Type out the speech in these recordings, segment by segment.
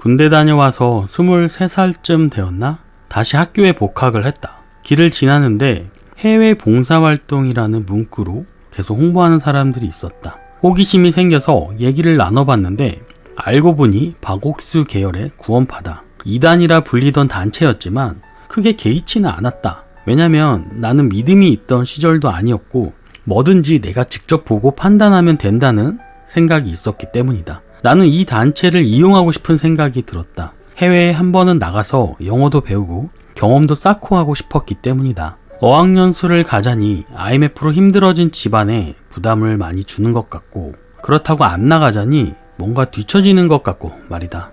군대 다녀와서 23살쯤 되었나? 다시 학교에 복학을 했다. 길을 지나는데 해외 봉사활동이라는 문구로 계속 홍보하는 사람들이 있었다. 호기심이 생겨서 얘기를 나눠봤는데 알고 보니 박옥수 계열의 구원파다. 이단이라 불리던 단체였지만 크게 개의치는 않았다. 왜냐면 나는 믿음이 있던 시절도 아니었고 뭐든지 내가 직접 보고 판단하면 된다는 생각이 있었기 때문이다. 나는 이 단체를 이용하고 싶은 생각이 들었다. 해외에 한 번은 나가서 영어도 배우고 경험도 쌓고 하고 싶었기 때문이다. 어학연수를 가자니 IMF로 힘들어진 집안에 부담을 많이 주는 것 같고 그렇다고 안 나가자니 뭔가 뒤처지는 것 같고 말이다.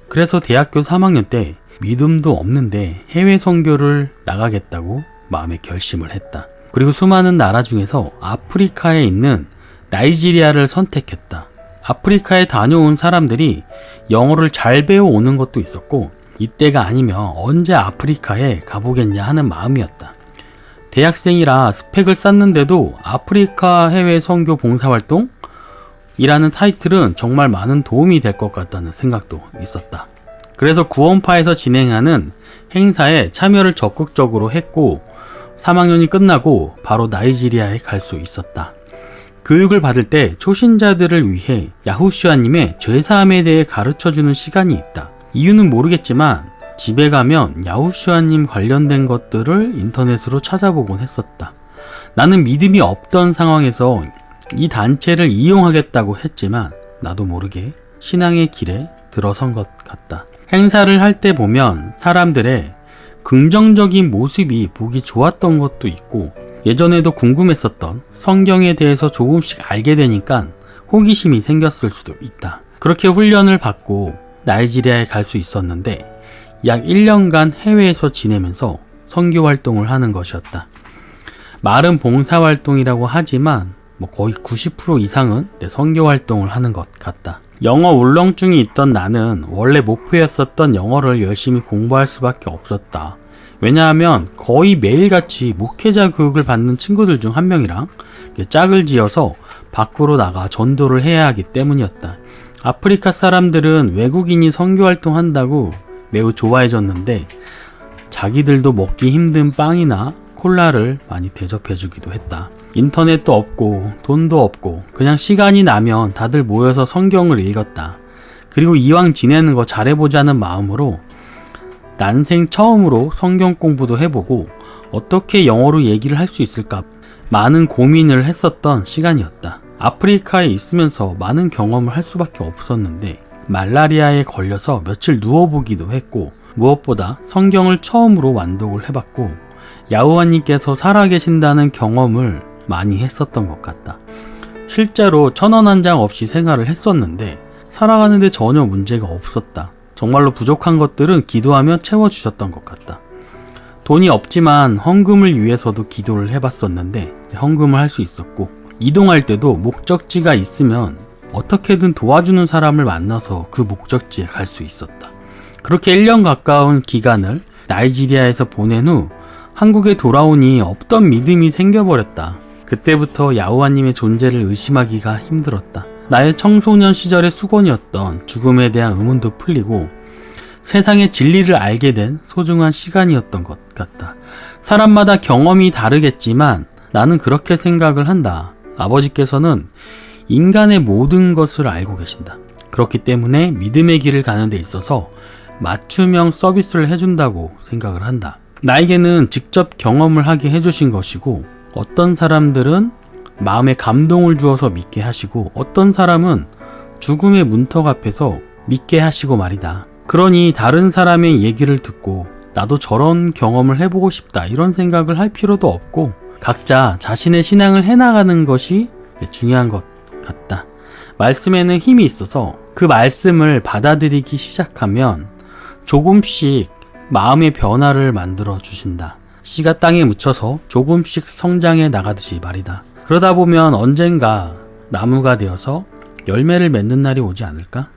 그래서 대학교 3학년 때 믿음도 없는데 해외 선교를 나가겠다고 마음에 결심을 했다. 그리고 수많은 나라 중에서 아프리카에 있는 나이지리아를 선택했다. 아프리카에 다녀온 사람들이 영어를 잘 배워오는 것도 있었고 이때가 아니면 언제 아프리카에 가보겠냐 하는 마음이었다. 대학생이라 스펙을 쌓는데도 아프리카 해외 선교 봉사활동? 이라는 타이틀은 정말 많은 도움이 될 것 같다는 생각도 있었다. 그래서 구원파에서 진행하는 행사에 참여를 적극적으로 했고 3학년이 끝나고 바로 나이지리아에 갈 수 있었다. 교육을 받을 때 초신자들을 위해 야후슈아님의 죄사함에 대해 가르쳐주는 시간이 있다. 이유는 모르겠지만 집에 가면 야후슈아님 관련된 것들을 인터넷으로 찾아보곤 했었다. 나는 믿음이 없던 상황에서 이 단체를 이용하겠다고 했지만 나도 모르게 신앙의 길에 들어선 것 같다. 행사를 할 때 보면 사람들의 긍정적인 모습이 보기 좋았던 것도 있고 예전에도 궁금했었던 성경에 대해서 조금씩 알게 되니까 호기심이 생겼을 수도 있다. 그렇게 훈련을 받고 나이지리아에 갈 수 있었는데 약 1년간 해외에서 지내면서 선교 활동을 하는 것이었다. 말은 봉사활동이라고 하지만 거의 90% 이상은 내 선교 활동을 하는 것 같다. 영어 울렁증이 있던 나는 원래 목표였었던 영어를 열심히 공부할 수밖에 없었다. 왜냐하면 거의 매일같이 목회자 교육을 받는 친구들 중 한 명이랑 짝을 지어서 밖으로 나가 전도를 해야 하기 때문이었다. 아프리카 사람들은 외국인이 선교활동 한다고 매우 좋아해줬는데 자기들도 먹기 힘든 빵이나 콜라를 많이 대접해주기도 했다. 인터넷도 없고 돈도 없고 그냥 시간이 나면 다들 모여서 성경을 읽었다. 그리고 이왕 지내는 거 잘해보자는 마음으로 난생 처음으로 성경 공부도 해보고 어떻게 영어로 얘기를 할 수 있을까 많은 고민을 했었던 시간이었다. 아프리카에 있으면서 많은 경험을 할 수밖에 없었는데 말라리아에 걸려서 며칠 누워보기도 했고 무엇보다 성경을 처음으로 완독을 해봤고 야후와님께서 살아계신다는 경험을 많이 했었던 것 같다. 실제로 1,000원 한 장 없이 생활을 했었는데 살아가는데 전혀 문제가 없었다. 정말로 부족한 것들은 기도하며 채워주셨던 것 같다. 돈이 없지만 헌금을 위해서도 기도를 해봤었는데 헌금을 할 수 있었고 이동할 때도 목적지가 있으면 어떻게든 도와주는 사람을 만나서 그 목적지에 갈 수 있었다. 그렇게 1년 가까운 기간을 나이지리아에서 보낸 후 한국에 돌아오니 없던 믿음이 생겨버렸다. 그때부터 야후와님의 존재를 의심하기가 힘들었다. 나의 청소년 시절의 수건이었던 죽음에 대한 의문도 풀리고 세상의 진리를 알게 된 소중한 시간이었던 것 같다. 사람마다 경험이 다르겠지만 나는 그렇게 생각을 한다. 아버지께서는 인간의 모든 것을 알고 계신다. 그렇기 때문에 믿음의 길을 가는 데 있어서 맞춤형 서비스를 해준다고 생각을 한다. 나에게는 직접 경험을 하게 해주신 것이고 어떤 사람들은 마음에 감동을 주어서 믿게 하시고 어떤 사람은 죽음의 문턱 앞에서 믿게 하시고 말이다. 그러니 다른 사람의 얘기를 듣고 나도 저런 경험을 해보고 싶다 이런 생각을 할 필요도 없고 각자 자신의 신앙을 해나가는 것이 중요한 것 같다. 말씀에는 힘이 있어서 그 말씀을 받아들이기 시작하면 조금씩 마음의 변화를 만들어 주신다. 씨가 땅에 묻혀서 조금씩 성장해 나가듯이 말이다. 그러다 보면 언젠가 나무가 되어서 열매를 맺는 날이 오지 않을까?